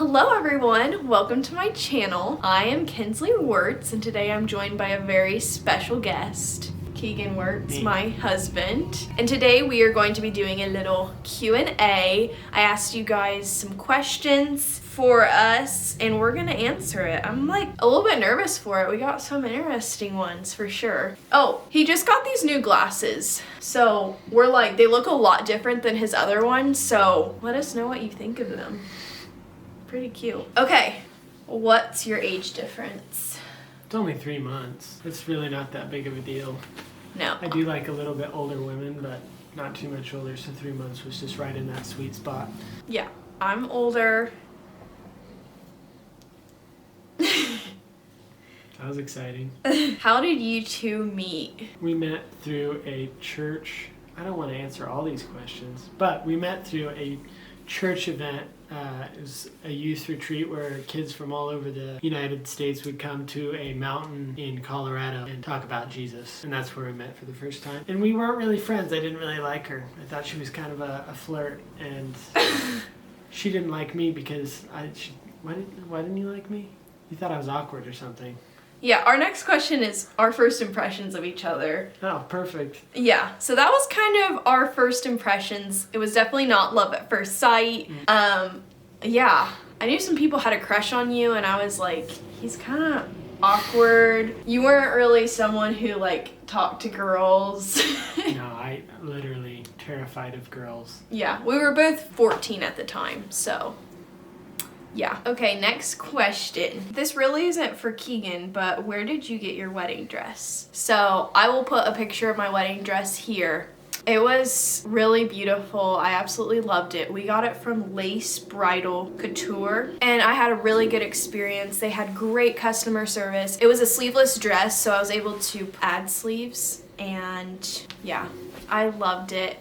Hello everyone, welcome to my channel. I am Kinsley Wirtz and today I'm joined by a very special guest, Keegan Wirtz, my husband. And today we are going to be doing a little Q&A. I asked you guys some questions for us and we're gonna answer it. I'm like a little bit nervous for it. We got some interesting ones for sure. Oh, he just got these new glasses. So we're like, they look a lot different than his other ones. So let us know what you think of them. Pretty cute. Okay, what's your age difference? It's only 3 months. It's really not that big of a deal. No. I do like a little bit older women, but not too much older, so 3 months was just right in that sweet spot. Yeah, I'm older. That was exciting. How did you two meet? We met through a church. I don't want to answer all these questions, but we met through a church event. It was a youth retreat where kids from all over the United States would come to a mountain in Colorado and talk about Jesus. And that's where we met for the first time. And we weren't really friends. I didn't really like her. I thought she was kind of a flirt. And she didn't like me because why didn't you like me? You thought I was awkward or something. Yeah, our next question is our first impressions of each other. Oh, perfect. Yeah, so that was kind of our first impressions. It was definitely not love at first sight. Yeah, I knew some people had a crush on you and I was like, he's kind of awkward. You weren't really someone who like talked to girls. No, I literally terrified of girls. Yeah, we were both 14 at the time, so yeah. Okay, next question. This really isn't for Keegan, but where did you get your wedding dress? So I will put a picture of my wedding dress here. It was really beautiful. I absolutely loved it. We got it from Lace Bridal Couture and I had a really good experience. They had great customer service. It was a sleeveless dress, so I was able to add sleeves and yeah, I loved it.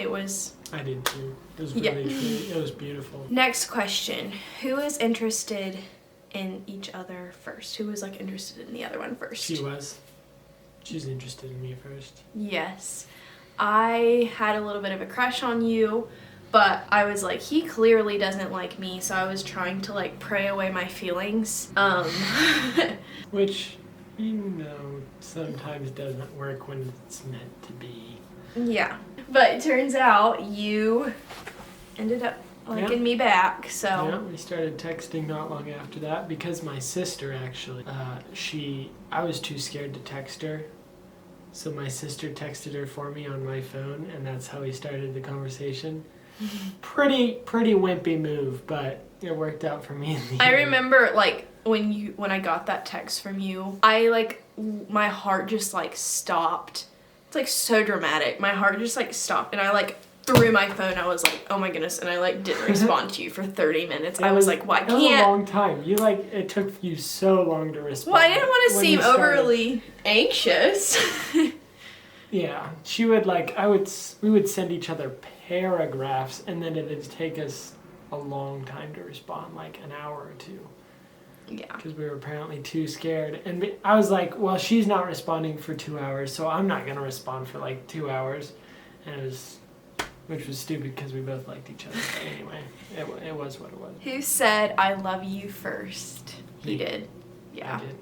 I did too. It was really it was beautiful. Next question. Who is interested in each other first? Who was like interested in the other one first? She was. She was interested in me first. Yes. I had a little bit of a crush on you, but I was like, he clearly doesn't like me, so I was trying to like pray away my feelings. Which, sometimes doesn't work when it's meant to be. Yeah. But it turns out you ended up liking me back, so. Yeah, we started texting not long after that because my sister actually, I was too scared to text her. So my sister texted her for me on my phone, and that's how we started the conversation. Pretty wimpy move, but it worked out for me in the end. I remember like when I got that text from you, my heart just like stopped. It's like so dramatic. My heart just like stopped, and I like threw my phone. I was like, oh my goodness, and I like didn't respond to you for 30 minutes. I was like, why can't? It was a long time. It took you so long to respond. Well, I didn't want to seem overly anxious. Yeah, she would we would send each other paragraphs, and then it'd take us a long time to respond, like an hour or two. Yeah. Because we were apparently too scared. And I was like, well, she's not responding for 2 hours, so I'm not going to respond for like 2 hours. And which was stupid because we both liked each other. But anyway, it was what it was. Who said I love you first? He did. Yeah. I did.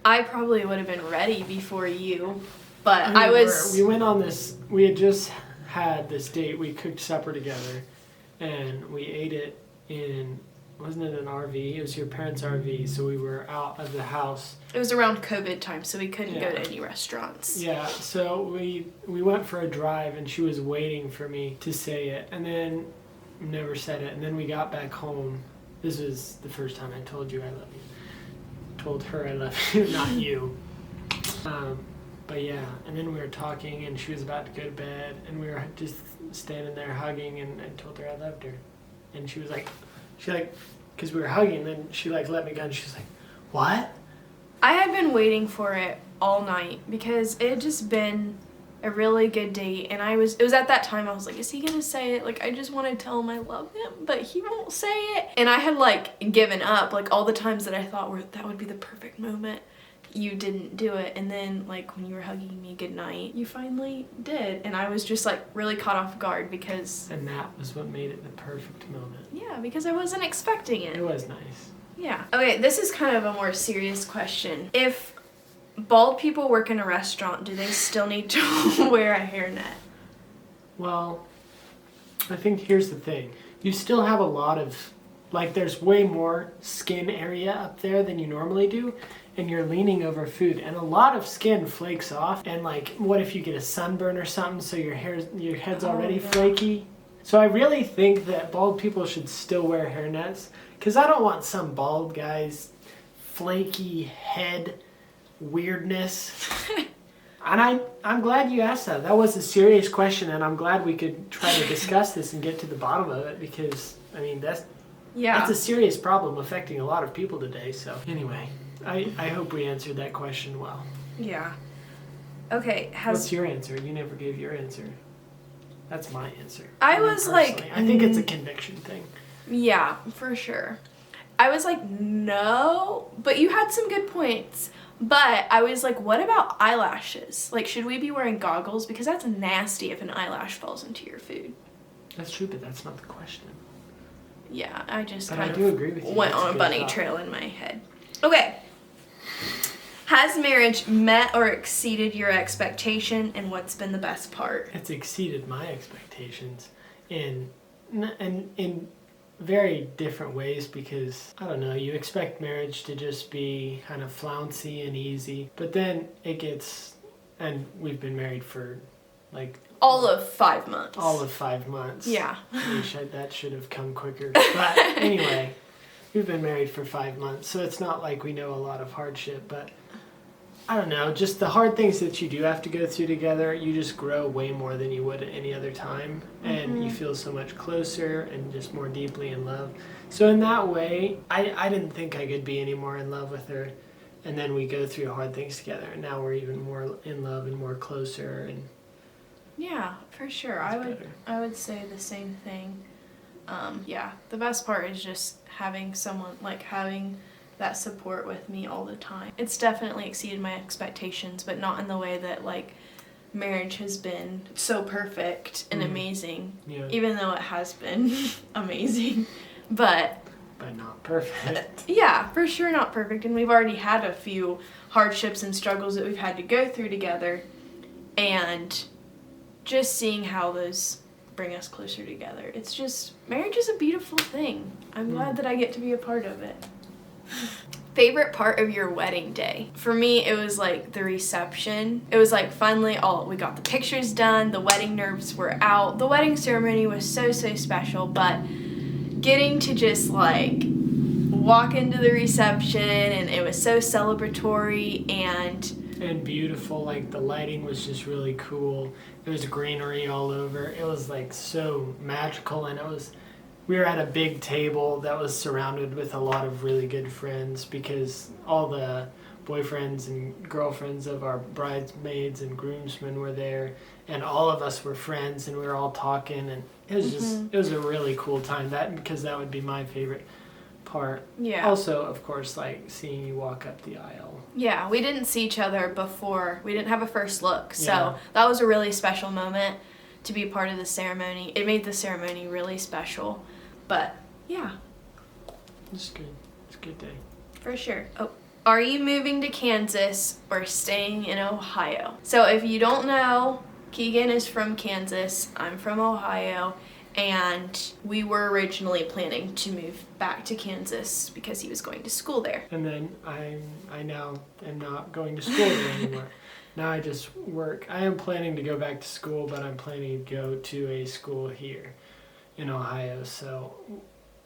I probably would have been ready before you, but We went on this, we had just had this date. We cooked supper together, and we ate it in, wasn't it an RV? It was your parents' RV, so we were out of the house. It was around COVID time, so we couldn't go to any restaurants. Yeah, so we went for a drive, and she was waiting for me to say it, and then never said it. And then we got back home. This was the first time I told you I love you. Told her I love you, not you. But yeah, and then we were talking, and she was about to go to bed, and we were just standing there hugging, and I told her I loved her. And she was like, because we were hugging, and then she like let me go, and she was like, what? I had been waiting for it all night because it had just been a really good date, and it was at that time I was like, is he gonna say it? Like, I just want to tell him I love him, but he won't say it. And I had like given up, like all the times that I thought that would be the perfect moment to you didn't do it, and then like when you were hugging me goodnight, you finally did, and I was just like really caught off guard because... And that was what made it the perfect moment. Yeah, because I wasn't expecting it. It was nice. Yeah. Okay, this is kind of a more serious question. If bald people work in a restaurant, do they still need to wear a hairnet? Well, I think here's the thing. You still have a lot of, like, there's way more skin area up there than you normally do, and you're leaning over food, and a lot of skin flakes off, and like, what if you get a sunburn or something, so your head's already flaky? So I really think that bald people should still wear hairnets, because I don't want some bald guy's flaky head weirdness. And I'm glad you asked that. That was a serious question, and I'm glad we could try to discuss this and get to the bottom of it, because, I mean, that's a serious problem affecting a lot of people today. So anyway, I hope we answered that question well. Yeah. Okay, What's your answer? You never gave your answer. That's my answer. I was like... I think it's a conviction thing. Yeah, for sure. I was like, no, but you had some good points. But I was like, what about eyelashes? Like, should we be wearing goggles? Because that's nasty if an eyelash falls into your food. That's true, but that's not the question. Yeah, I just but kind I of do agree with you. went on a bunny trail in my head. Okay. Has marriage met or exceeded your expectation, and what's been the best part? It's exceeded my expectations in very different ways, because, I don't know, you expect marriage to just be kind of flouncy and easy, but then it gets, and we've been married for like... All of 5 months. All of 5 months. Yeah. That should have come quicker. But anyway, we've been married for 5 months, so it's not like we know a lot of hardship, but I don't know, just the hard things that you do have to go through together, you just grow way more than you would at any other time, and you feel so much closer and just more deeply in love. So in that way, I didn't think I could be any more in love with her, and then we go through hard things together, and now we're even more in love and more closer. And yeah, for sure. I would say the same thing. Yeah, the best part is just having someone, like having that support with me all the time. It's definitely exceeded my expectations, but not in the way that like marriage has been so perfect and amazing. Yeah. Even though it has been amazing, but not perfect. Yeah, for sure not perfect, and we've already had a few hardships and struggles that we've had to go through together, and just seeing how those bring us closer together. It's just, marriage is a beautiful thing. I'm glad that I get to be a part of it. Favorite part of your wedding day? For me, it was like the reception. It was like finally we got the pictures done, the wedding nerves were out. The wedding ceremony was so special, but getting to just like walk into the reception, and it was so celebratory and beautiful. Like the lighting was just really cool. There was greenery all over. It was like so magical, and we were at a big table that was surrounded with a lot of really good friends, because all the boyfriends and girlfriends of our bridesmaids and groomsmen were there, and all of us were friends, and we were all talking, and it was just it was a really cool time. Because that would be my favorite part. Yeah. Also, of course, like seeing you walk up the aisle. Yeah, we didn't see each other before. We didn't have a first look, so that was a really special moment to be part of the ceremony. It made the ceremony really special. But, yeah. It's good. It's a good day. For sure. Oh, are you moving to Kansas or staying in Ohio? So if you don't know, Keegan is from Kansas. I'm from Ohio. And we were originally planning to move back to Kansas because he was going to school there. And then I now am not going to school there anymore. Now I just work. I am planning to go back to school, but I'm planning to go to a school here in Ohio. So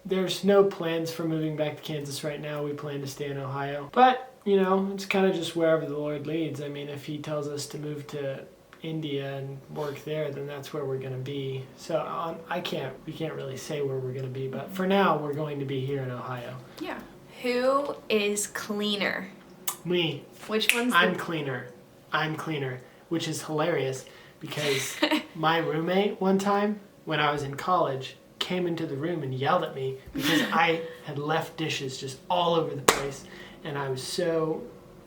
there's no plans for moving back to Kansas right now. We plan to stay in Ohio. But, it's kind of just wherever the Lord leads. I mean, if he tells us to move to India and work there, then that's where we're going to be. So we can't really say where we're going to be, but for now we're going to be here in Ohio. Yeah. Who is cleaner? Me. Which one's I'm cleaner, which is hilarious, because my roommate one time when I was in college came into the room and yelled at me because I had left dishes just all over the place, and I was so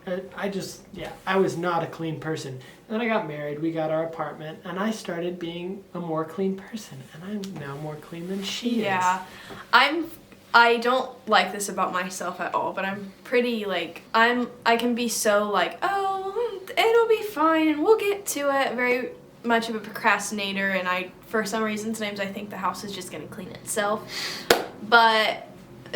I was not a clean person. And then I got married, we got our apartment, and I started being a more clean person. And I'm now more clean than she is. Yeah. I don't like this about myself at all, but I'm pretty like, I can be so like, oh, it'll be fine and we'll get to it. Very much of a procrastinator, and for some reason, sometimes I think the house is just gonna clean itself. But,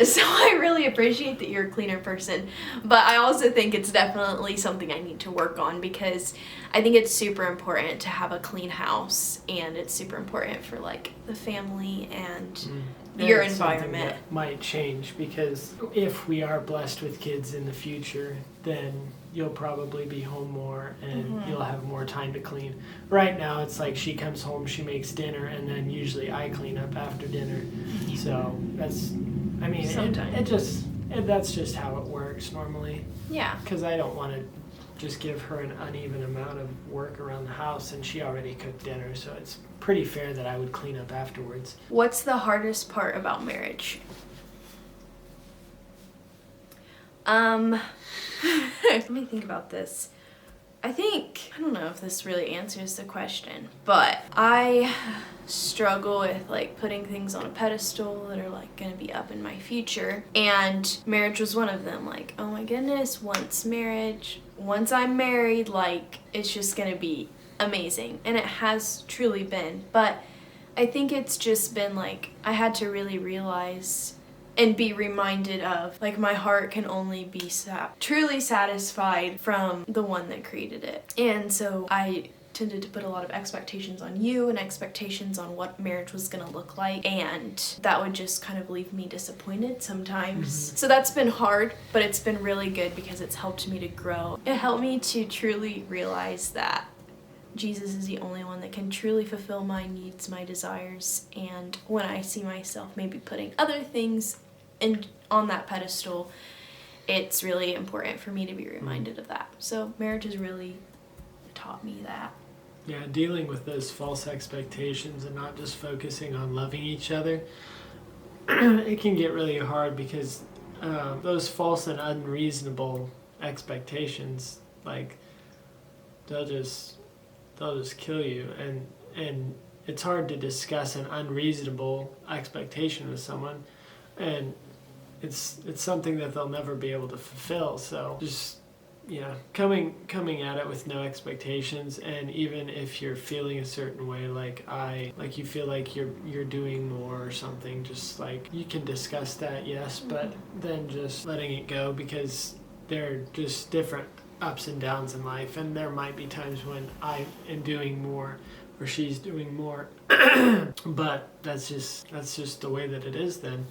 so I really appreciate that you're a cleaner person, but I also think it's definitely something I need to work on, because I think it's super important to have a clean house, and it's super important for like the family and your environment. That might change, because if we are blessed with kids in the future, then you'll probably be home more and you'll have more time to clean. Right now it's like she comes home, she makes dinner, and then usually I clean up after dinner. So that's just how it works normally. Yeah. Because I don't want to just give her an uneven amount of work around the house, and she already cooked dinner, so it's pretty fair that I would clean up afterwards. What's the hardest part about marriage? Let me think about this. I don't know if this really answers the question, but I struggle with like putting things on a pedestal that are like gonna be up in my future, and marriage was one of them. Like, oh my goodness, once I'm married, like it's just gonna be amazing, and it has truly been. But I think it's just been like I had to really realize and be reminded of, like, my heart can only be truly satisfied from the one that created it. And so I tended to put a lot of expectations on you and expectations on what marriage was gonna look like, and that would just kind of leave me disappointed sometimes. So that's been hard, but it's been really good because it's helped me to grow. It helped me to truly realize that Jesus is the only one that can truly fulfill my needs, my desires, and when I see myself maybe putting other things on that pedestal, it's really important for me to be reminded of that. So marriage has really taught me that. Yeah, dealing with those false expectations and not just focusing on loving each other, it can get really hard, because those false and unreasonable expectations, like, they'll just kill you, and it's hard to discuss an unreasonable expectation with someone, and it's something that they'll never be able to fulfill. So just coming at it with no expectations, and even if you're feeling a certain way, like you feel like you're doing more or something, just like you can discuss that, yes, but then just letting it go, because they're just different ups and downs in life, and there might be times when I am doing more or she's doing more, but that's just the way that it is then.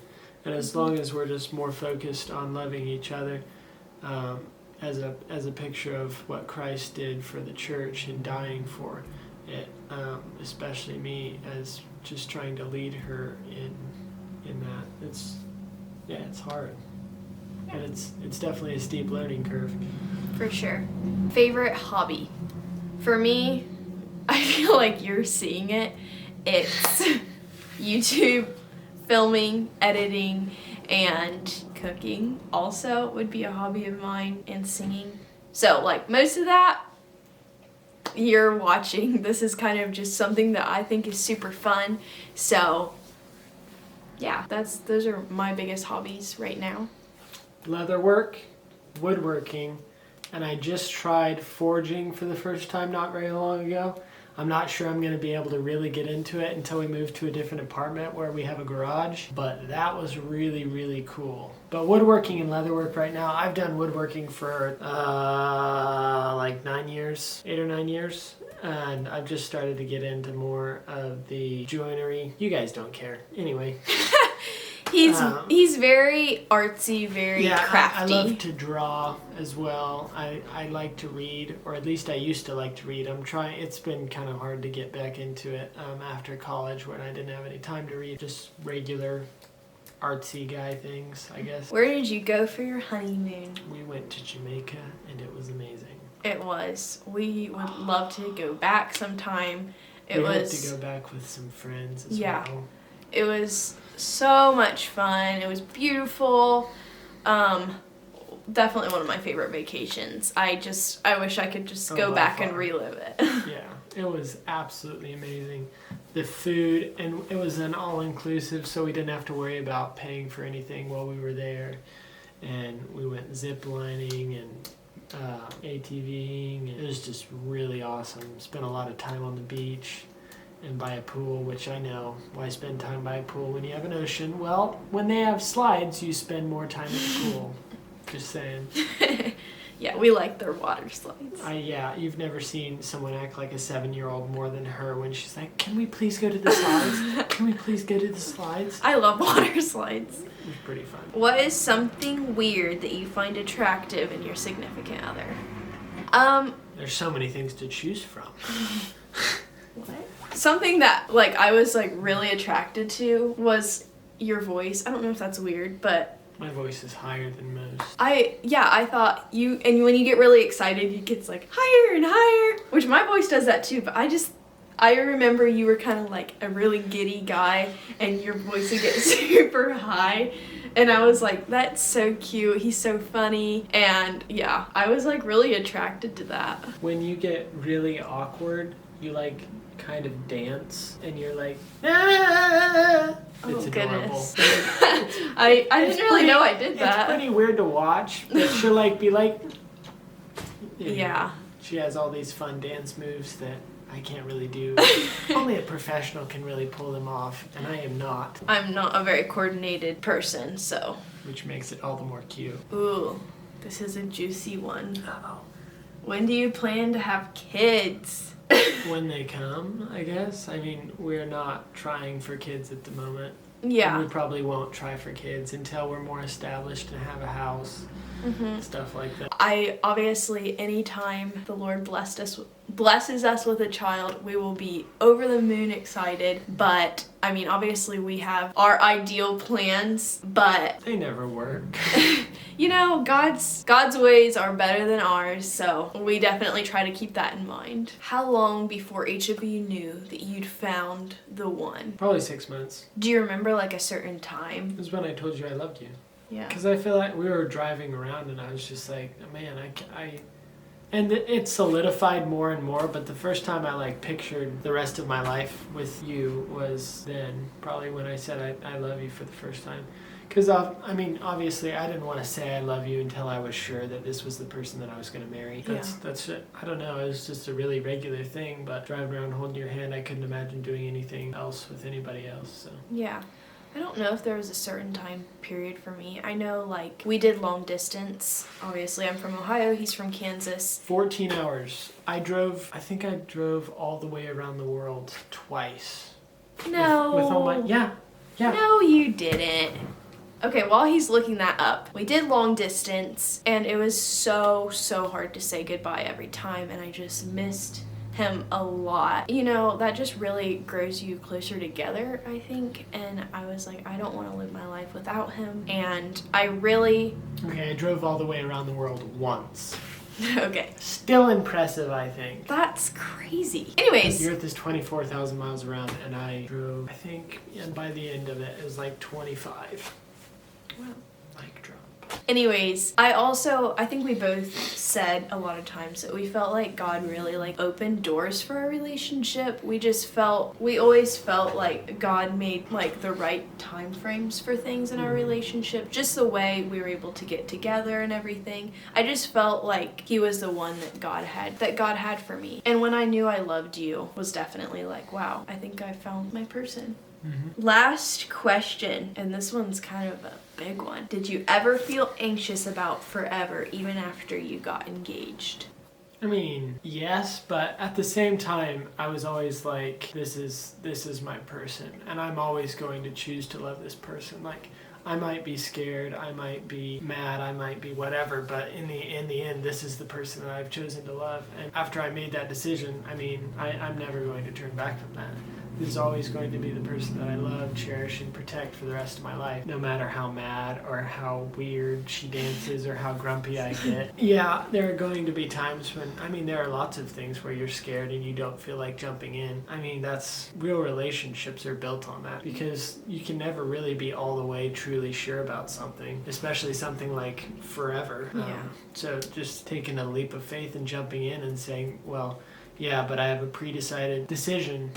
And as long as we're just more focused on loving each other, as a picture of what Christ did for the church and dying for it, especially me as just trying to lead her in that. It's hard, and it's definitely a steep learning curve. For sure. Favorite hobby? For me, I feel like you're seeing it. It's YouTube, filming, editing, and cooking also would be a hobby of mine, and singing. So like most of that you're watching. This is kind of just something that I think is super fun. So yeah, those are my biggest hobbies right now. Leatherwork, woodworking, and I just tried forging for the first time not very long ago. I'm not sure I'm going to be able to really get into it until we move to a different apartment where we have a garage, but that was really, really cool. But woodworking and leatherwork right now, I've done woodworking for like 8 or 9 years, and I've just started to get into more of the joinery. You guys don't care. Anyway. He's very artsy, very crafty. I love to draw as well. I like to read, or at least I used to like to read. It's been kind of hard to get back into it after college, when I didn't have any time to read. Just regular artsy guy things, I guess. Where did you go for your honeymoon? We went to Jamaica, and it was amazing. It was. We would love to go back sometime. We hope to go back with some friends as well. It was so much fun. It was beautiful. definitely one of my favorite vacations. I wish I could just go back and relive it. Yeah, it was absolutely amazing. The food, and it was an all-inclusive, so we didn't have to worry about paying for anything while we were there. And we went zip lining and ATVing. It was just really awesome. Spent a lot of time on the beach and by a pool, which I know, why spend time by a pool when you have an ocean? Well, when they have slides, you spend more time at the pool. Just saying. Yeah, we like their water slides. You've never seen someone act like a 7-year-old more than her when she's like, can we please go to the slides? Can we please go to the slides? I love water slides. It was pretty fun. What is something weird that you find attractive in your significant other? There's so many things to choose from. What? Something that, like, I was, like, really attracted to was your voice. I don't know if that's weird, but... My voice is higher than most. I thought you, and when you get really excited, it gets like higher and higher, which my voice does that too, but I remember you were kind of like a really giddy guy and your voice would get super high. And I was like, that's so cute. He's so funny. And yeah, I was like really attracted to that. When you get really awkward, you like kind of dance and you're like, ah! It's adorable. Goodness. I didn't really know I did that. It's pretty weird to watch, but she'll like be like, yeah. She has all these fun dance moves that I can't really do. Only a professional can really pull them off, and I am not. I'm not a very coordinated person, so. Which makes it all the more cute. Ooh, this is a juicy one. Uh-oh. When do you plan to have kids? When they come, I guess. I mean, we're not trying for kids at the moment. Yeah. And we probably won't try for kids until we're more established and have a house. Stuff like that. Obviously, anytime the Lord blesses us with a child, we will be over the moon excited. But I mean, obviously we have our ideal plans, but they never work. You know, God's ways are better than ours, so we definitely try to keep that in mind. How long before each of you knew that you'd found the one? Probably 6 months. Do you remember like a certain time? It was when I told you I loved you. Yeah. Because I feel like we were driving around and I was just like, man, and it solidified more and more, but the first time I like pictured the rest of my life with you was then, probably when I said I love you for the first time. Because, I mean, obviously I didn't want to say I love you until I was sure that this was the person that I was going to marry. That's it. I don't know, it was just a really regular thing, but driving around holding your hand, I couldn't imagine doing anything else with anybody else, so. Yeah. I don't know if there was a certain time period for me. I know, like, we did long distance. Obviously, I'm from Ohio. He's from Kansas. 14 hours. I think I drove all the way around the world twice. No. With all my... Yeah. No, you didn't. Okay, while he's looking that up, we did long distance, and it was so hard to say goodbye every time, and I just missed him a lot. You know, that just really grows you closer together, I think, and I was like, I don't want to live my life without him, and I drove all the way around the world once. Okay. Still impressive, I think. That's crazy. Anyways. The Earth is 24,000 miles around, and I drove, I think, and by the end of it, it was like 25. Wow. Mic drop. Anyways, I think we both said a lot of times that we felt like God really like opened doors for our relationship. We always felt like God made like the right time frames for things in our relationship. Just the way we were able to get together and everything. I just felt like he was the one that God had for me. And when I knew I loved you was definitely like, wow, I think I found my person. Last question, and this one's kind of a big one. Did you ever feel anxious about forever, even after you got engaged? I mean, yes, but at the same time, I was always like, this is my person, and I'm always going to choose to love this person. Like, I might be scared, I might be mad, I might be whatever, but in the end, this is the person that I've chosen to love. And after I made that decision, I mean, I'm never going to turn back from that. is always going to be the person that I love, cherish, and protect for the rest of my life, no matter how mad or how weird she dances or how grumpy I get. Yeah, there are going to be times when, there are lots of things where you're scared and you don't feel like jumping in. That's real relationships are built on that, because you can never really be all the way truly sure about something, especially something like forever. Yeah. So just taking a leap of faith and jumping in and saying, well, yeah, but I have a pre-decided decision.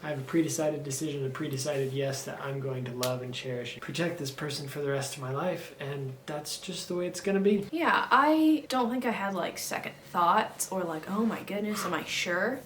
I have a pre-decided decision, a pre-decided yes that I'm going to love and cherish and protect this person for the rest of my life, and that's just the way it's going to be. Yeah, I don't think I had like second thoughts or like, oh my goodness, am I sure?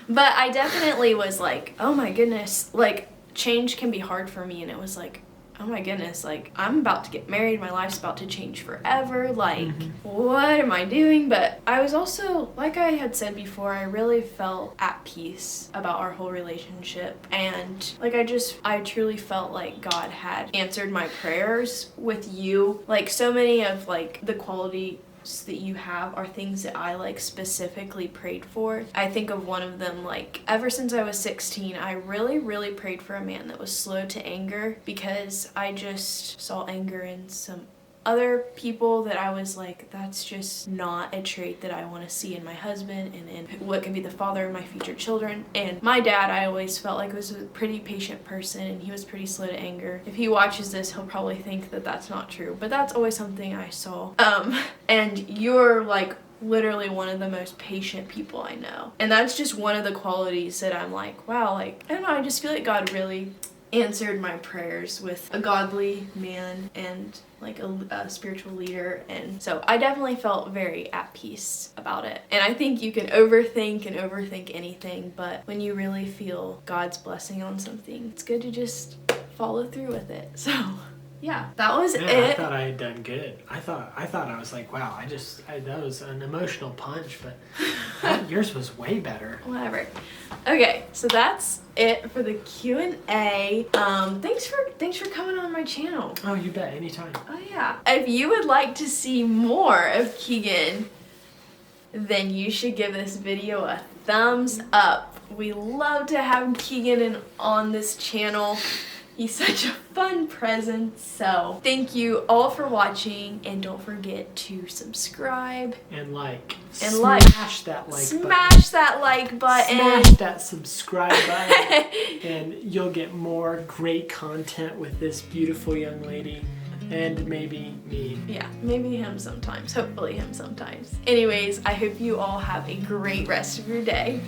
But I definitely was like, oh my goodness, like change can be hard for me, and it was like, oh my goodness, like I'm about to get married, my life's about to change forever, like what am I doing? But I was also, like I had said before, I really felt at peace about our whole relationship, and like I truly felt like God had answered my prayers with you. Like so many of like the quality that you have are things that I like specifically prayed for. I think of one of them, like ever since I was 16, I really prayed for a man that was slow to anger, because I just saw anger in some other people that I was like, that's just not a trait that I want to see in my husband and in what can be the father of my future children. And my dad, I always felt like was a pretty patient person, and he was pretty slow to anger. If he watches this, he'll probably think that that's not true, but that's always something I saw. And you're like literally one of the most patient people I know, and that's just one of the qualities that I'm like, wow, like I don't know, I just feel like God really answered my prayers with a godly man and like a spiritual leader, and so I definitely felt very at peace about it. And I think you can overthink anything, but when you really feel God's blessing on something, it's good to just follow through with it. So yeah, that was it. I thought I had done good. I thought I was like, wow, that was an emotional punch, but yours was way better. Whatever. Okay, so that's it for the Q&A. Thanks for coming on my channel. Oh, you bet, anytime. Oh yeah. If you would like to see more of Keegan, then you should give this video a thumbs up. We love to have Keegan on this channel. He's such a fun presence. So thank you all for watching, and don't forget to subscribe and like. Smash that like button. Smash that like button. Smash that subscribe button. And you'll get more great content with this beautiful young lady. And maybe me. Yeah, maybe him sometimes. Hopefully him sometimes. Anyways, I hope you all have a great rest of your day.